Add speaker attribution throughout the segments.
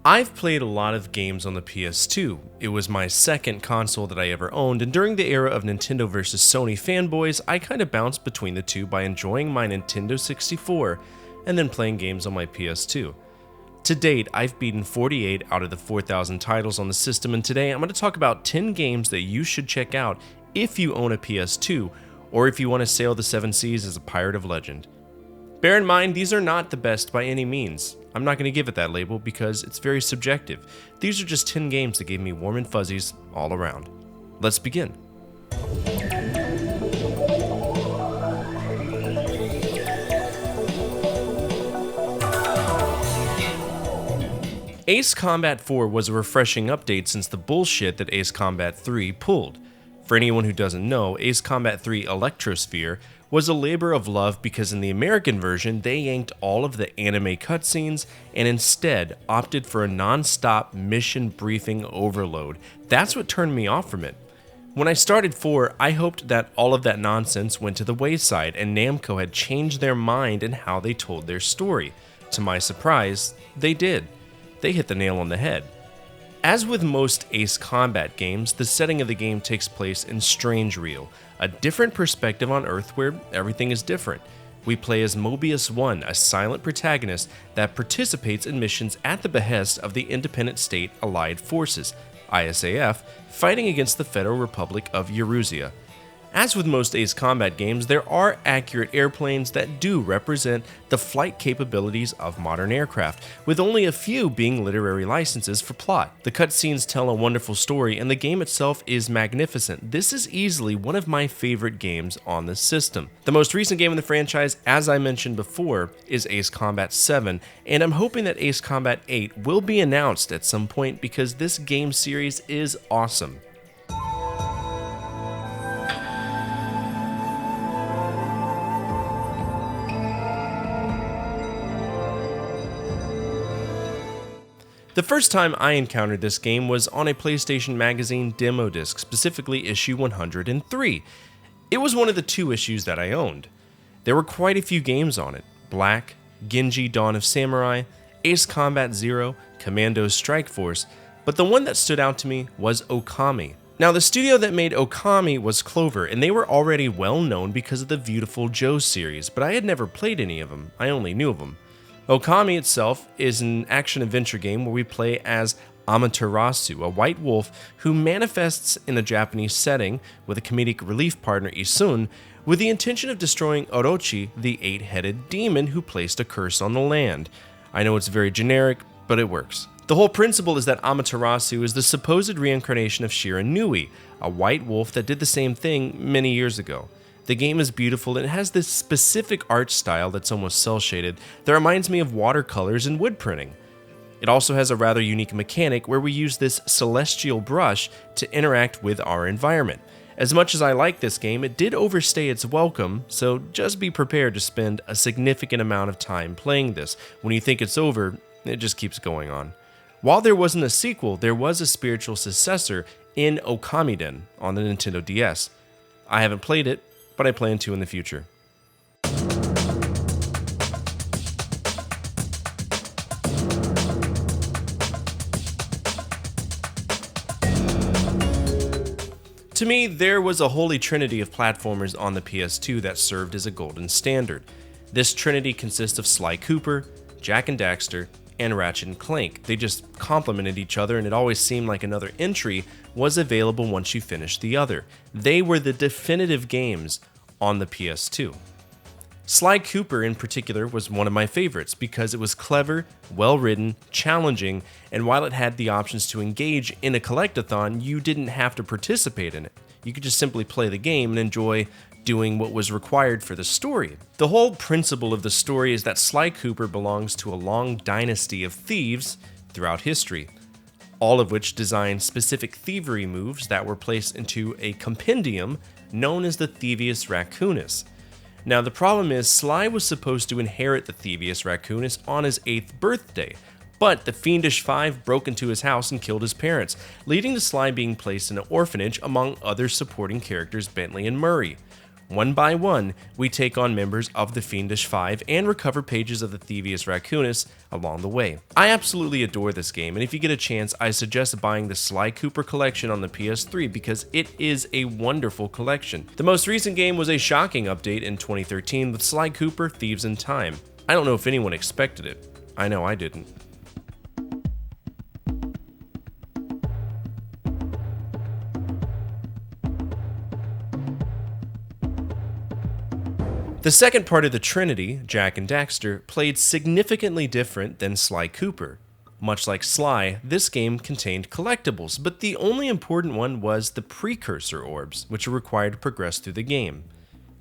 Speaker 1: I've played a lot of games on the PS2. It was my second console that I ever owned, and during the era of Nintendo vs. Sony fanboys, I kind of bounced between the two by enjoying my Nintendo 64 and then playing games on my PS2. To date, I've beaten 48 out of the 4,000 titles on the system, and today I'm going to talk about 10 games that you should check out if you own a PS2, or if you want to sail the seven seas as a pirate of legend. Bear in mind, these are not the best by any means. I'm not going to give it that label because it's very subjective. These are just 10 games that gave me warm and fuzzies all around. Let's begin. Ace Combat 4 was a refreshing update since the bullshit that Ace Combat 3 pulled. For anyone who doesn't know, Ace Combat 3 Electrosphere was a labor of love because in the American version, they yanked all of the anime cutscenes and instead opted for a non-stop mission briefing overload. That's what turned me off from it. When I started 4, I hoped that all of that nonsense went to the wayside and Namco had changed their mind in how they told their story. To my surprise, they did. They hit the nail on the head. As with most Ace Combat games, the setting of the game takes place in Strange Real, a different perspective on Earth where everything is different. We play as Mobius 1, a silent protagonist that participates in missions at the behest of the Independent State Allied Forces, ISAF, fighting against the Federal Republic of Eurasia. As with most Ace Combat games, there are accurate airplanes that do represent the flight capabilities of modern aircraft, with only a few being literary licenses for plot. The cutscenes tell a wonderful story, and the game itself is magnificent. This is easily one of my favorite games on the system. The most recent game in the franchise, as I mentioned before, is Ace Combat 7, and I'm hoping that Ace Combat 8 will be announced at some point because this game series is awesome. The first time I encountered this game was on a PlayStation Magazine demo disc, specifically issue 103. It was one of the 2 issues that I owned. There were quite a few games on it: Black, Genji Dawn of Samurai, Ace Combat Zero, Commando Strike Force, but the one that stood out to me was Okami. Now, the studio that made Okami was Clover, and they were already well known because of the Beautiful Joe series, but I had never played any of them. I only knew of them. Okami itself is an action-adventure game where we play as Amaterasu, a white wolf who manifests in a Japanese setting with a comedic relief partner Isun with the intention of destroying Orochi, the 8-headed demon who placed a curse on the land. I know it's very generic, but it works. The whole principle is that Amaterasu is the supposed reincarnation of Shiranui, a white wolf that did the same thing many years ago. The game is beautiful and it has this specific art style that's almost cel-shaded that reminds me of watercolors and wood printing. It also has a rather unique mechanic where we use this celestial brush to interact with our environment. As much as I like this game, it did overstay its welcome, so just be prepared to spend a significant amount of time playing this. When you think it's over, it just keeps going on. While there wasn't a sequel, there was a spiritual successor in Okamiden on the Nintendo DS. I haven't played it, but I plan to in the future. To me, there was a holy trinity of platformers on the PS2 that served as a golden standard. This trinity consists of Sly Cooper, Jak and Daxter, and Ratchet & Clank. They just complemented each other, and it always seemed like another entry was available once you finished the other. They were the definitive games on the PS2. Sly Cooper in particular was one of my favorites because it was clever, well-written, challenging, and while it had the options to engage in a collectathon, you didn't have to participate in it. You could just simply play the game and enjoy doing what was required for the story. The whole principle of the story is that Sly Cooper belongs to a long dynasty of thieves throughout history, all of which designed specific thievery moves that were placed into a compendium known as the Thievius Raccoonus. Now, the problem is Sly was supposed to inherit the Thievius Raccoonus on his 8th birthday, but the Fiendish Five broke into his house and killed his parents, leading to Sly being placed in an orphanage among other supporting characters Bentley and Murray. One by one, we take on members of the Fiendish Five and recover pages of the Thievius Raccoonus along the way. I absolutely adore this game, and if you get a chance, I suggest buying the Sly Cooper collection on the PS3 because it is a wonderful collection. The most recent game was a shocking update in 2013 with Sly Cooper Thieves in Time. I don't know if anyone expected it. I know I didn't. The second part of the Trinity, Jak and Daxter, played significantly different than Sly Cooper. Much like Sly, this game contained collectibles, but the only important one was the precursor orbs, which are required to progress through the game.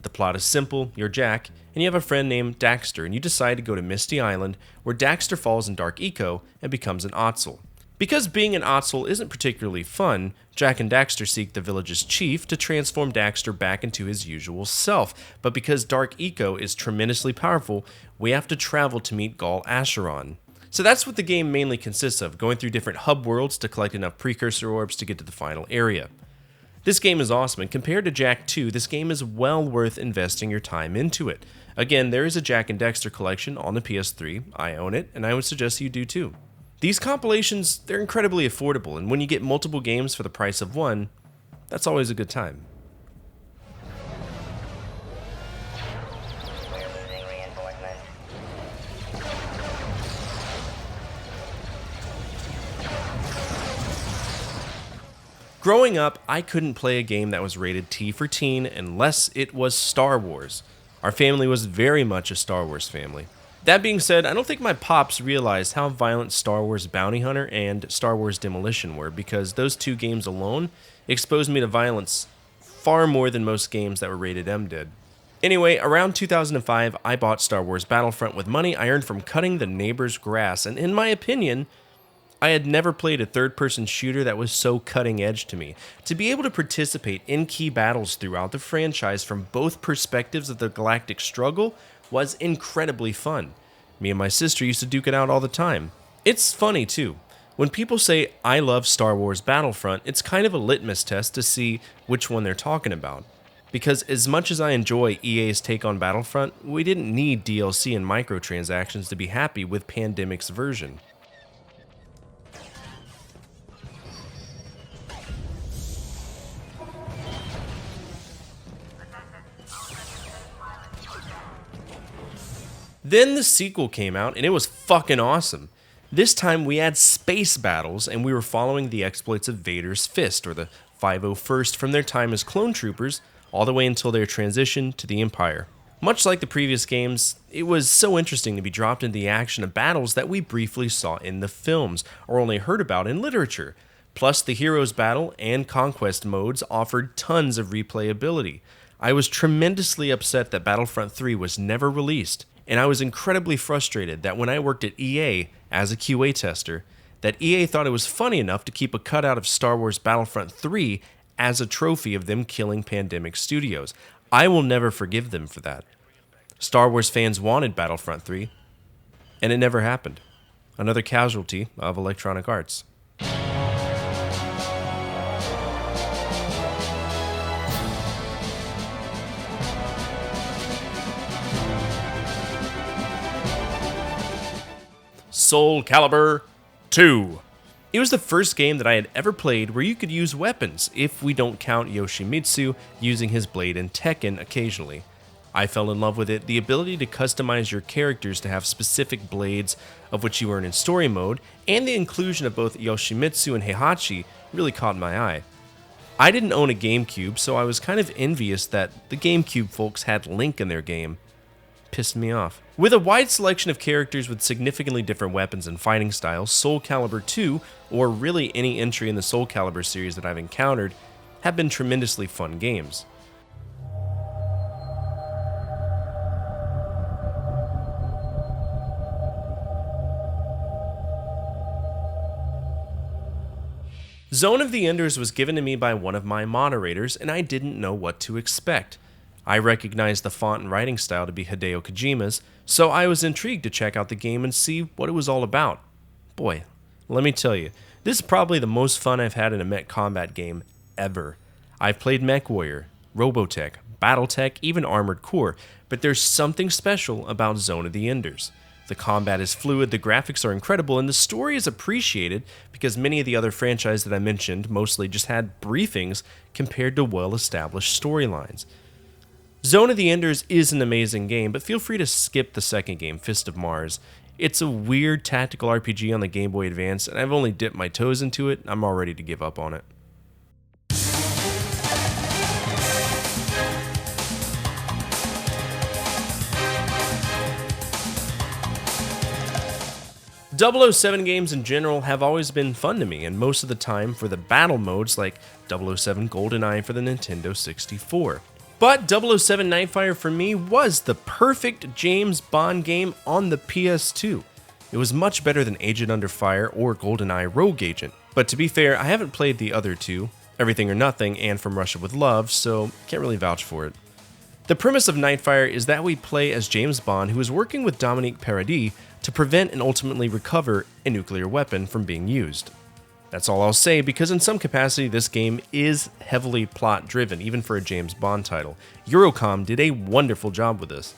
Speaker 1: The plot is simple: you're Jak, and you have a friend named Daxter, and you decide to go to Misty Island, where Daxter falls in dark eco and becomes an Ottsel. Because being an Ottsel isn't particularly fun, Jak and Daxter seek the village's chief to transform Daxter back into his usual self, but because Dark Eco is tremendously powerful, we have to travel to meet Gul Acheron. So that's what the game mainly consists of, going through different hub worlds to collect enough precursor orbs to get to the final area. This game is awesome, and compared to Jak 2, this game is well worth investing your time into it. Again, there is a Jak and Daxter collection on the PS3, I own it, and I would suggest you do too. These compilations, they're incredibly affordable, and when you get multiple games for the price of one, that's always a good time. Growing up, I couldn't play a game that was rated T for teen unless it was Star Wars. Our family was very much a Star Wars family. That being said, I don't think my pops realized how violent Star Wars Bounty Hunter and Star Wars Demolition were, because those two games alone exposed me to violence far more than most games that were rated M did. Anyway, around 2005, I bought Star Wars Battlefront with money I earned from cutting the neighbor's grass, and in my opinion, I had never played a third-person shooter that was so cutting-edge to me. To be able to participate in key battles throughout the franchise from both perspectives of the galactic struggle was incredibly fun. Me and my sister used to duke it out all the time. It's funny too. When people say, I love Star Wars Battlefront, it's kind of a litmus test to see which one they're talking about. Because as much as I enjoy EA's take on Battlefront, we didn't need DLC and microtransactions to be happy with Pandemic's version. Then the sequel came out, and it was fucking awesome. This time we had space battles, and we were following the exploits of Vader's Fist, or the 501st, from their time as clone troopers, all the way until their transition to the Empire. Much like the previous games, it was so interesting to be dropped into the action of battles that we briefly saw in the films, or only heard about in literature. Plus, the Heroes Battle and Conquest modes offered tons of replayability. I was tremendously upset that Battlefront 3 was never released. And I was incredibly frustrated that when I worked at EA as a QA tester, that EA thought it was funny enough to keep a cutout of Star Wars Battlefront 3 as a trophy of them killing Pandemic Studios. I will never forgive them for that. Star Wars fans wanted Battlefront 3, and it never happened. Another casualty of Electronic Arts. Soulcalibur II. It was the first game that I had ever played where you could use weapons, if we don't count Yoshimitsu using his blade in Tekken occasionally. I fell in love with it. The ability to customize your characters to have specific blades, of which you earn in story mode, and the inclusion of both Yoshimitsu and Heihachi really caught my eye. I didn't own a GameCube, so I was kind of envious that the GameCube folks had Link in their game. Pissed me off. With a wide selection of characters with significantly different weapons and fighting styles, Soulcalibur II, or really any entry in the Soulcalibur series that I've encountered, have been tremendously fun games. Zone of the Enders was given to me by one of my moderators, and I didn't know what to expect. I recognized the font and writing style to be Hideo Kojima's, so I was intrigued to check out the game and see what it was all about. Boy, let me tell you, this is probably the most fun I've had in a mech combat game ever. I've played MechWarrior, Robotech, Battletech, even Armored Core, but there's something special about Zone of the Enders. The combat is fluid, the graphics are incredible, and the story is appreciated because many of the other franchises that I mentioned mostly just had briefings compared to well-established storylines. Zone of the Enders is an amazing game, but feel free to skip the second game, Fist of Mars. It's a weird tactical RPG on the Game Boy Advance, and I've only dipped my toes into it. I'm all ready to give up on it. .007 games in general have always been fun to me, and most of the time for the battle modes like .007 GoldenEye for the Nintendo 64. But .007 Nightfire for me was the perfect James Bond game on the PS2. It was much better than Agent Under Fire or GoldenEye Rogue Agent. But to be fair, I haven't played the other two, Everything or Nothing and From Russia with Love, so can't really vouch for it. The premise of Nightfire is that we play as James Bond, who is working with Dominique Paradis to prevent and ultimately recover a nuclear weapon from being used. That's all I'll say, because in some capacity this game is heavily plot-driven, even for a James Bond title. Eurocom did a wonderful job with this.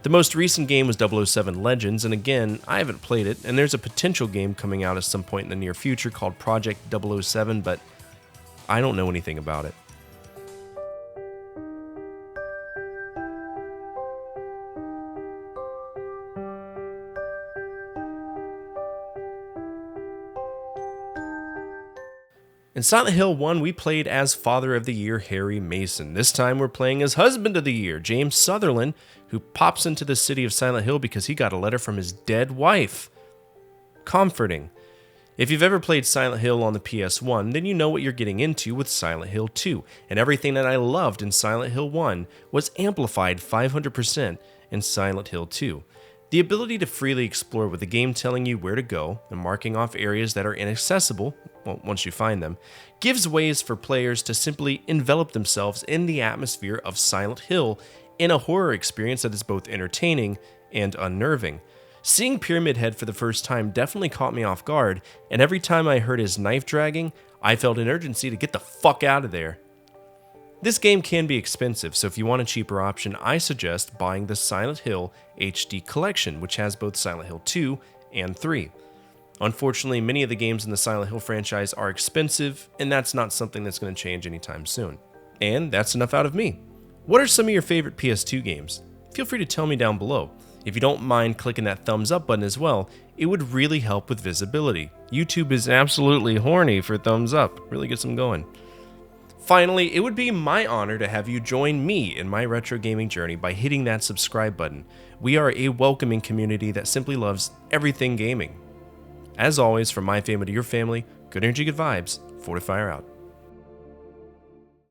Speaker 1: The most recent game was .007 Legends, and again, I haven't played it, and there's a potential game coming out at some point in the near future called Project .007, but I don't know anything about it. In Silent Hill 1, we played as Father of the Year Harry Mason. This time we're playing as Husband of the Year James Sutherland, who pops into the city of Silent Hill because he got a letter from his dead wife. Comforting. If you've ever played Silent Hill on the PS1, then you know what you're getting into with Silent Hill 2, and everything that I loved in Silent Hill 1 was amplified 500% in Silent Hill 2. The ability to freely explore with the game telling you where to go and marking off areas that are inaccessible, well, once you find them, gives ways for players to simply envelop themselves in the atmosphere of Silent Hill in a horror experience that is both entertaining and unnerving. Seeing Pyramid Head for the first time definitely caught me off guard, and every time I heard his knife dragging, I felt an urgency to get the fuck out of there. This game can be expensive, so if you want a cheaper option, I suggest buying the Silent Hill HD Collection, which has both Silent Hill 2 and 3. Unfortunately, many of the games in the Silent Hill franchise are expensive, and that's not something that's going to change anytime soon. And that's enough out of me. What are some of your favorite PS2 games? Feel free to tell me down below. If you don't mind clicking that thumbs up button as well, it would really help with visibility. YouTube is absolutely horny for thumbs up. Really gets them going. Finally, it would be my honor to have you join me in my retro gaming journey by hitting that subscribe button. We are a welcoming community that simply loves everything gaming. As always, from my family to your family, good energy, good vibes, Fortifier out.